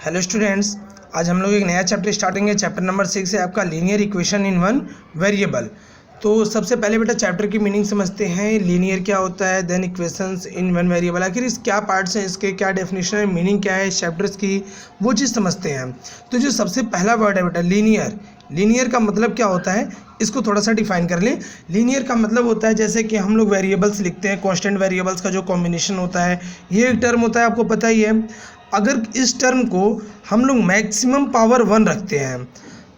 Hello students, आज हम लोग एक नया चैप्टर स्टार्टिंग है। चैप्टर नंबर 6 है आपका linear equation in one variable. तो सबसे पहले बेटा चैप्टर की मीनिंग समझते हैं। लीनियर क्या होता है, then equations in one variable, आखिर इस क्या पार्ट्स हैं, इसके क्या डेफिनेशन है, मीनिंग क्या है चैप्टर्स की, वो चीज़ समझते हैं। तो जो सबसे पहला वर्ड है बेटा लीनियर, लीनियर का मतलब क्या होता है, इसको थोड़ा सा डिफाइन कर लें। लीनियर का मतलब होता है जैसे कि हम लोग वेरिएबल्स लिखते हैं, कांस्टेंट वेरिएबल्स का जो कॉम्बिनेशन होता है, ये एक टर्म होता है, आपको पता ही है। अगर इस टर्म को हम लोग मैक्सिमम पावर 1 रखते हैं,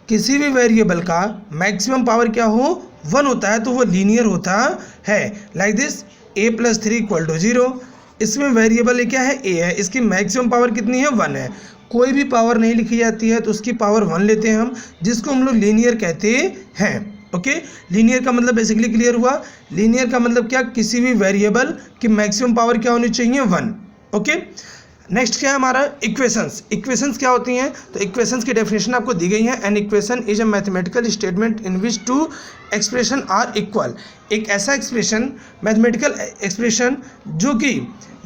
किसी भी वेरिएबल का मैक्सिमम पावर क्या हो 1 होता है, तो वो लीनियर होता है। Like this a+3 = 0। इसमें वेरिएबल क्या है, a है, इसकी मैक्सिमम पावर कितनी है 1 है। कोई भी पावर नहीं लिखी जाती है तो उसकी पावर 1 लेते हैं हम, जिसको हम लोग लीनियर कहते हैं। ओके, लीनियर का मतलब बेसिकली क्लियर हुआ। लीनियर का मतलब क्या, किसी भी वेरिएबल की मैक्सिमम पावर क्या होनी चाहिए 1। ओके, नेक्स्ट क्या है हमारा इक्वेशंस। इक्वेशंस क्या होती हैं, तो इक्वेशंस की डेफिनेशन आपको दी गई है। An equation is a mathematical statement in which two expression are equal. एक ऐसा एक्सप्रेशन, मैथमेटिकल एक्सप्रेशन जो कि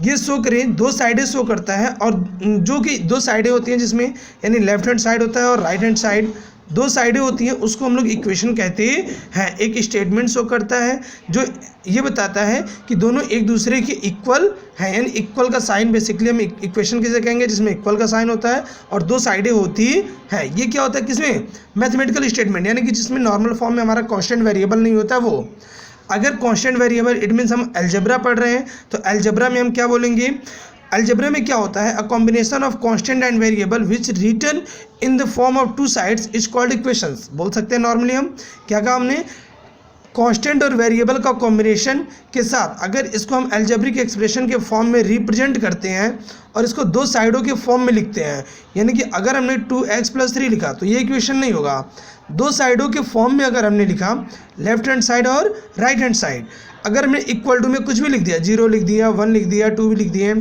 ये शो करें, दो साइडें शो करता है, और जो कि दो साइडें होती हैं जिसमें यानी लेफ्ट हैंड साइड होता है और राइट हैंड साइड, दो साइडें होती हैं, उसको हम लोग इक्वेशन कहते हैं। एक स्टेटमेंट शो करता है जो ये बताता है कि दोनों एक दूसरे के इक्वल हैं, यानी इक्वल का साइन बेसिकली हम इक्वेशन किसे कहेंगे, जिसमें इक्वल का साइन होता है और दो साइडें होती हैं। ये क्या होता है, किसमें, मैथमेटिकल स्टेटमेंट, यानी कि जिसमें नॉर्मल फॉर्म में हमारा कांस्टेंट वेरिएबल नहीं होता वो। अगर कांस्टेंट वेरिएबल इट मीन्स हम अलजेब्रा पढ़ रहे हैं, तो अलजेब्रा में हम क्या बोलेंगे, अलजेब्रा में क्या होता है, a combination of constant and variable which written in the form of two sides is called equations. बोल सकते हैं नॉर्मली हम क्या कहा हमने, कांस्टेंट और वेरिएबल का कॉम्बिनेशन के साथ अगर इसको हम अलजेब्रिक एक्सप्रेशन के फॉर्म में रिप्रेजेंट करते हैं और इसको दो साइडों के फॉर्म में लिखते हैं, यानी कि अगर हमने 2x+3 लिखा तो ये इक्वेशन नहीं होगा। दो साइडों के फॉर्म में अगर हमने लिखा, लेफ्ट हैंड साइड और राइट हैंड साइड, अगर हमने इक्वल टू में कुछ भी लिख दिया, 0 लिख दिया, 1 लिख दिया, 2 भी लिख दिए,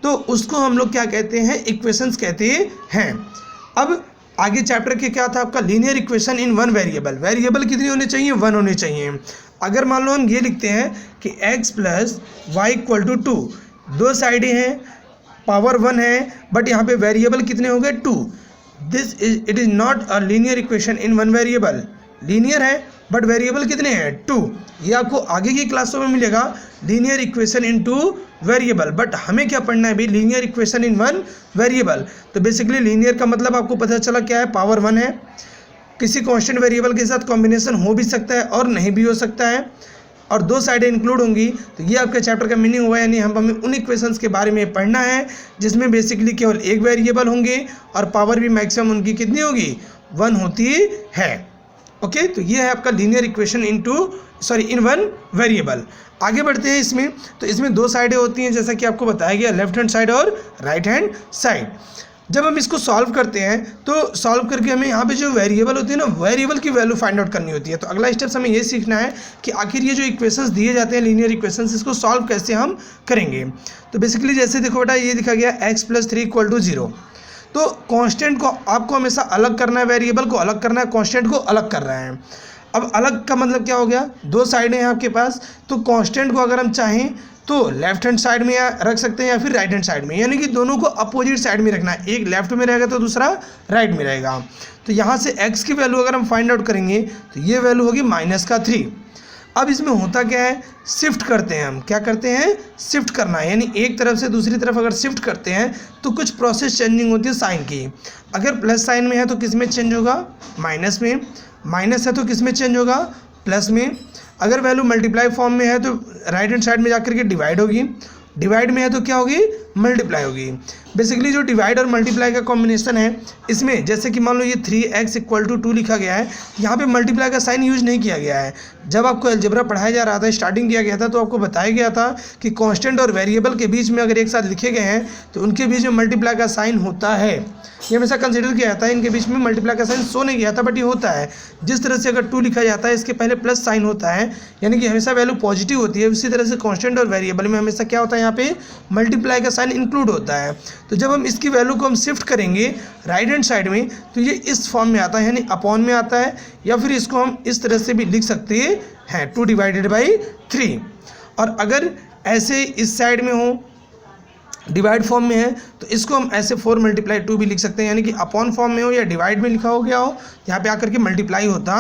तो उसको हम लोग क्या कहते हैं, इक्वेशंस कहते हैं। अब आगे चैप्टर के क्या था आपका, linear equation in one variable. Variable कितनी होनी चाहिए, 1 होने चाहिए। अगर मान लो हम ये लिखते हैं कि x + y = 2, दो साइडें हैं, पावर 1 है, बट यहाँ पे वेरिएबल कितने हो गए 2। It is not a linear equation in one variable. Linear है बट वेरिएबल कितने हैं 2। ये आपको आगे की क्लासों में मिलेगा, linear equation in 2 variable. But हमें क्या पढ़ना है भाई, लीनियर इक्वेशन इन 1 वेरिएबल। तो बेसिकली लीनियर का मतलब आपको पता चला क्या है, पावर 1 है, किसी कांस्टेंट वेरिएबल के साथ कॉम्बिनेशन हो भी सकता है और नहीं भी हो सकता है, और दो साइडें इंक्लूड होंगी। तो ये आपके चैप्टर का मीनिंग हुआ, यानी हमें उन इक्वेशंस के बारे में पढ़ना है जिसमें बेसिकली केवल एक वेरिएबल होंगे और पावर भी मैक्सिमम उनकी कितनी होगी, 1 होती है। ओके, तो ये है आपका linear equation in one variable. आगे बढ़ते हैं इसमें। तो इसमें दो साइडें होती हैं जैसा कि आपको बताया गया, लेफ्ट हैंड साइड और राइट हैंड साइड। जब हम इसको सॉल्व करते हैं तो सॉल्व करके हमें यहाँ पे जो वेरिएबल होती है ना, वेरिएबल की वैल्यू फाइंड आउट करनी होती है। तो अगला स्टेप्स हमें ये सीखना है कि आखिर ये जो इक्वेशंस दिए जाते हैं लीनियर इक्वेशंस, इसको सॉल्व कैसे हम करेंगे। तो बेसिकली जैसे देखो बेटा, ये लिखा गया x+3 = 0। तो कांस्टेंट को आपको हमेशा अलग करना है, वेरिएबल को अलग करना है, कांस्टेंट को अलग कर रहे हैं। अब अलग का मतलब क्या हो गया, दो साइडें हैं आपके पास, तो कांस्टेंट को अगर हम चाहें तो लेफ्ट हैंड साइड में रख सकते हैं या फिर राइट हैंड साइड में, यानी कि दोनों को अपोजिट साइड में रखना है, एक लेफ्ट में रहेगा तो दूसरा राइट में रहेगा। तो यहाँ से x की वैल्यू अगर हम फाइंड आउट करेंगे तो ये वैल्यू होगी -3। अब इसमें होता क्या है, शिफ्ट करते हैं हम, क्या करते हैं, शिफ्ट करना है, यानी एक तरफ से दूसरी तरफ अगर शिफ्ट करते हैं तो कुछ प्रोसेस चेंजिंग होती है साइन की। अगर प्लस साइन में है तो किस में चेंज होगा, माइनस में, माइनस है तो किस में चेंज होगा, प्लस में। अगर वैल्यू मल्टीप्लाई फॉर्म में है तो राइट हैंड साइड में जाकर के डिवाइड होगी, डिवाइड में है तो क्या होगी, मल्टीप्लाई होगी। बेसिकली जो डिवाइड और मल्टीप्लाई का कॉम्बिनेशन है, इसमें जैसे कि मान लो ये 3x = 2 लिखा गया है, यहाँ पे मल्टीप्लाई का साइन यूज नहीं किया गया है। जब आपको अलजेब्रा पढ़ाया जा रहा था, स्टार्टिंग किया गया था, तो आपको बताया गया था कि कांस्टेंट और वेरिएबल के बीच में अगर एक साथ लिखे गए हैं तो उनके बीच में मल्टीप्लाई का साइन होता है। ये हमेशा कंसिडर किया जाता है, इनके बीच में मल्टीप्लाई का साइन शो नहीं किया था, बट ये होता है। जिस तरह से अगर 2 लिखा जाता है, इसके पहले प्लस साइन होता है, यानी कि हमेशा वैल्यू पॉजिटिव होती है। उसी तरह से कांस्टेंट और वेरिएबल में हमेशा क्या होता है, यहाँ पे मल्टीप्लाई का साइन इंक्लूड होता है। तो जब हम इसकी वैल्यू को हम शिफ्ट करेंगे राइट हैंड साइड में, तो ये इस फॉर्म में आता है, यानी अपॉन में आता है, या फिर इसको हम इस तरह से भी लिख सकते हैं 2/3। और अगर ऐसे इस साइड में हो डिवाइड फॉर्म में है तो इसको हम ऐसे 4 × 2 भी लिख सकते हैं, यानी कि अपॉन फॉर्म में हो या डिवाइड में लिखा हो गया हो, यहाँ पे आकर के मल्टीप्लाई होता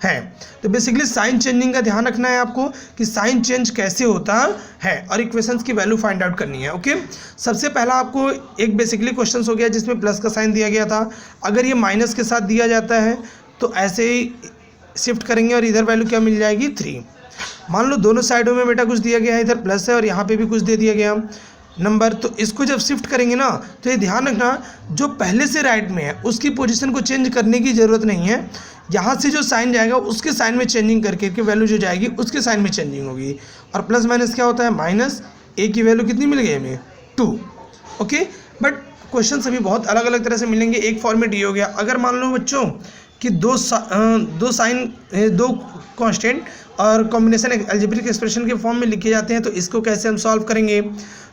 है। तो बेसिकली साइन चेंजिंग का ध्यान रखना है आपको कि साइन चेंज कैसे होता है और इक्वेशंस की वैल्यू फाइंड आउट करनी है। ओके, सबसे पहला आपको एक बेसिकली क्वेश्चन हो गया जिसमें प्लस का साइन दिया गया था। अगर ये माइनस के साथ दिया जाता है तो ऐसे ही शिफ्ट करेंगे और इधर वैल्यू क्या मिल जाएगी 3। मान लो दोनों साइडों में बेटा कुछ दिया गया है, इधर प्लस है और यहाँ पे भी कुछ दे दिया गया नंबर, तो इसको जब शिफ्ट करेंगे ना तो ये ध्यान रखना जो पहले से राइट में है उसकी पोजीशन को चेंज करने की ज़रूरत नहीं है। यहाँ से जो साइन जाएगा उसके साइन में चेंजिंग करके कि वैल्यू जो जाएगी उसके साइन में चेंजिंग होगी। और प्लस माइनस क्या होता है, माइनस, ए की वैल्यू कितनी मिल गई हमें 2। ओके, बट क्वेश्चन सभी बहुत अलग अलग तरह से मिलेंगे। एक फॉर्मेट ये हो गया, अगर मान लो बच्चों कि दो कांस्टेंट और कॉम्बिनेशन अलजेब्रिक एक्सप्रेशन के फॉर्म में लिखे जाते हैं, तो इसको कैसे हम सॉल्व करेंगे।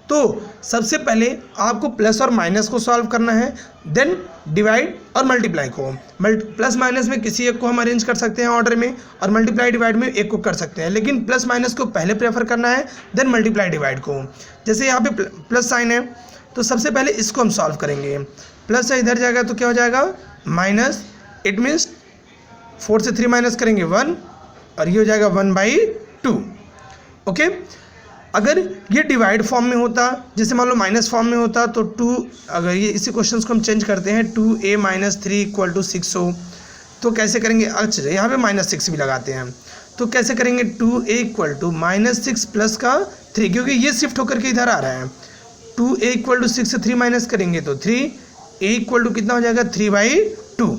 तो सबसे पहले आपको प्लस और माइनस को सॉल्व करना है, देन डिवाइड और मल्टीप्लाई को। प्लस माइनस में किसी एक को हम अरेंज कर सकते हैं ऑर्डर में, और मल्टीप्लाई डिवाइड में एक को कर सकते हैं, लेकिन प्लस माइनस को पहले प्रेफर करना है, देन मल्टीप्लाई डिवाइड को। जैसे यहाँ पे प्लस साइन है तो सबसे पहले इसको हम सॉल्व करेंगे। प्लस से इधर जाएगा तो क्या हो जाएगा माइनस, इट मीन्स 4 से 3 माइनस करेंगे 1 और ये हो जाएगा 1/2। ओके, अगर ये डिवाइड फॉर्म में होता, जैसे मान लो माइनस फॉर्म में होता तो 2, अगर ये इसी क्वेश्चन को हम चेंज करते हैं 2a - 3 = 6 हो तो कैसे करेंगे। अच्छा, यहाँ पे -6 भी लगाते हैं तो कैसे करेंगे, 2a = -6 प्लस का 3, क्योंकि ये शिफ्ट होकर के इधर आ रहा है। 2a = 6 से 3 माइनस करेंगे तो 3, a = कितना हो जाएगा 3/2।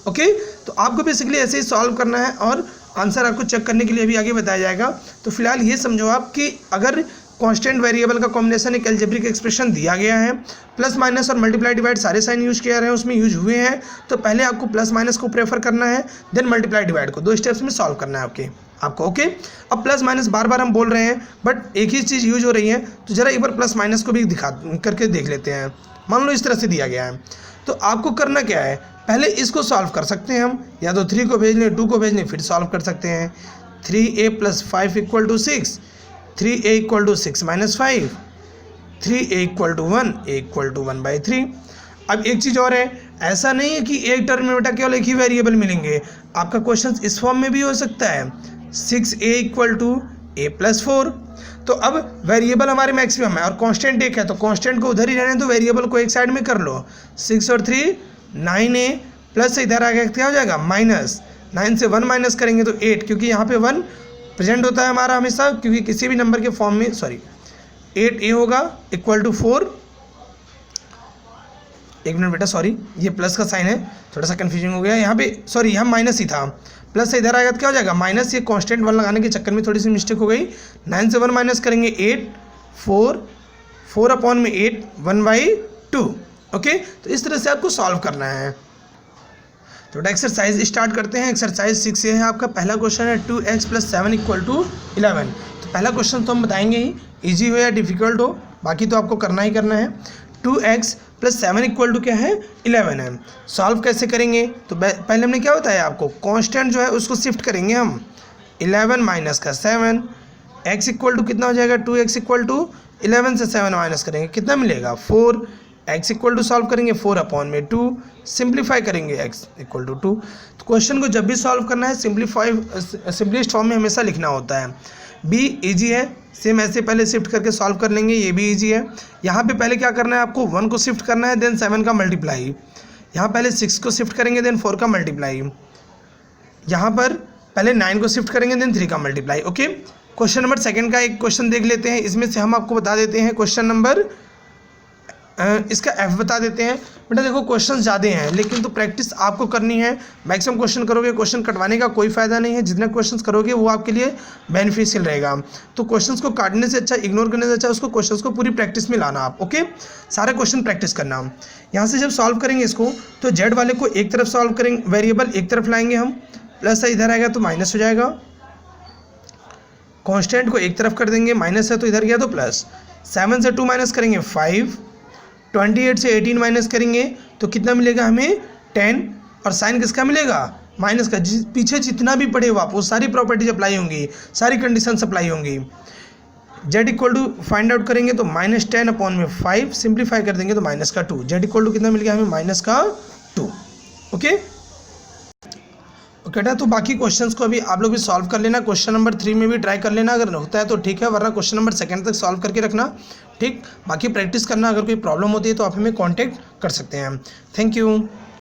ओके, तो आपको बेसिकली ऐसे ही सॉल्व करना है और आंसर आपको चेक करने के लिए भी आगे बताया जाएगा। तो फिलहाल ये समझो आप कि अगर कांस्टेंट वेरिएबल का कॉम्बिनेशन एक अलजेब्रिक एक्सप्रेशन दिया गया है, प्लस माइनस और मल्टीप्लाई डिवाइड सारे साइन यूज किया रहे हैं उसमें यूज हुए हैं, तो पहले आपको प्लस माइनस को प्रेफर करना है, देन मल्टीप्लाई डिवाइड को 2 स्टेप्स में सॉल्व करना है आपको। ओके, अब प्लस माइनस बार बार हम बोल रहे हैं बट एक ही चीज़ यूज हो रही है, तो ज़रा एक बार प्लस माइनस को भी दिखा करके देख लेते हैं। मान लो इस तरह से दिया गया है तो आपको करना क्या है, पहले इसको सॉल्व कर सकते हैं हम, या तो 3 को भेज लें, 2 को भेज लें, फिर सॉल्व कर सकते हैं। 3a + 5 = 6, 3a = 6 - 5, 3a = 1, a = 1/3। अब एक चीज़ और है, ऐसा नहीं है कि एक टर्म में बेटा केवल एक ही वेरिएबल मिलेंगे, आपका क्वेश्चन इस फॉर्म में भी हो सकता है 6a = a + 4। तो अब वेरिएबल हमारे मैक्सिमम है और कांस्टेंट एक है, तो कांस्टेंट को उधर ही रहने दो, वेरिएबल को एक साइड में कर लो। 6 और 3 9a, प्लस से इधर आ गया क्या हो जाएगा माइनस, 9 से 1 माइनस करेंगे तो 8, क्योंकि यहाँ पे 1 प्रेजेंट होता है हमारा हमेशा, क्योंकि किसी भी नंबर के फॉर्म में 8a होगा = 4। एक मिनट बेटा, सॉरी ये प्लस का साइन है, थोड़ा सा कन्फ्यूजिंग हो गया यहाँ पे, सॉरी यहाँ माइनस ही था, प्लस से इधर आएगा तो क्या हो जाएगा माइनस, ये कांस्टेंट 1 लगाने के चक्कर में थोड़ी सी मिस्टेक हो गई। 9 से 1 माइनस करेंगे 8, 4/8 1/2। ओके, तो इस तरह से आपको सॉल्व करना है। तो एक्सरसाइज स्टार्ट करते हैं। एक्सरसाइज 6 ये है आपका पहला क्वेश्चन है 2x + 7 = 11। तो पहला क्वेश्चन तो हम बताएंगे ही, ईजी हो या डिफिकल्ट हो, बाकी तो आपको करना ही करना है। 2x + 7 = क्या है 11 है। सॉल्व कैसे करेंगे, तो पहले हमने क्या बताया आपको, कांस्टेंट जो है उसको शिफ्ट करेंगे हम, 11 माइनस का 7, x = कितना हो जाएगा 2x = 11 से 7 माइनस करेंगे कितना मिलेगा 4, x = सॉल्व करेंगे 4/2, सिंप्लीफाई करेंगे x = 2। तो क्वेश्चन को जब भी सॉल्व करना है सिंपलेस्ट फॉर्म में हमेशा लिखना होता है। बी इजी है, सेम ऐसे पहले शिफ्ट करके सॉल्व कर लेंगे, ये भी इजी है। यहाँ पे पहले क्या करना है आपको, 1 को शिफ्ट करना है, देन 7 का मल्टीप्लाई, यहाँ पहले 6 को शिफ्ट करेंगे, देन 4 का मल्टीप्लाई, यहाँ पर पहले 9 को शिफ्ट करेंगे, देन 3 का मल्टीप्लाई। ओके, क्वेश्चन नंबर 2 का एक क्वेश्चन देख लेते हैं, इसमें से हम आपको बता देते हैं क्वेश्चन नंबर, इसका F बता देते हैं। बेटा देखो क्वेश्चन ज़्यादा हैं लेकिन तो प्रैक्टिस आपको करनी है, मैक्सिमम क्वेश्चन करोगे, क्वेश्चन कटवाने का कोई फ़ायदा नहीं है, जितने क्वेश्चंस करोगे वो आपके लिए बेनिफिशियल रहेगा। तो क्वेश्चंस को काटने से अच्छा, इग्नोर करने से अच्छा उसको क्वेश्चंस को पूरी प्रैक्टिस में लाना आप। ओके, सारे क्वेश्चन प्रैक्टिस करना। यहाँ से जब सॉल्व करेंगे इसको तो जेड वाले को एक तरफ सॉल्व करेंगे, वेरिएबल एक तरफ लाएंगे हम, प्लस है इधर आएगा तो माइनस हो जाएगा, कॉन्स्टेंट को एक तरफ कर देंगे, माइनस है तो इधर गया तो प्लस, 7 से 2 माइनस करेंगे 5, 28 से 18 माइनस करेंगे तो कितना मिलेगा हमें 10, और साइन किसका मिलेगा माइनस का। पीछे जितना भी पढ़े हो आप वो सारी प्रॉपर्टीज अप्लाई होंगी, सारी कंडीशन अप्लाई होंगी। Z equal to find out करेंगे तो -10/5, सिंप्लीफाई कर देंगे तो -2। जेड इक्वल टू कितना मिल गया हमें -2। ओके बेटा, तो बाकी क्वेश्चंस को अभी आप लोग भी सॉल्व कर लेना। क्वेश्चन नंबर 3 में भी ट्राई कर लेना, अगर होता है तो ठीक है, वरना क्वेश्चन नंबर 2 तक सॉल्व करके रखना। ठीक, बाकी प्रैक्टिस करना, अगर कोई प्रॉब्लम होती है तो आप हमें कांटेक्ट कर सकते हैं। Thank you.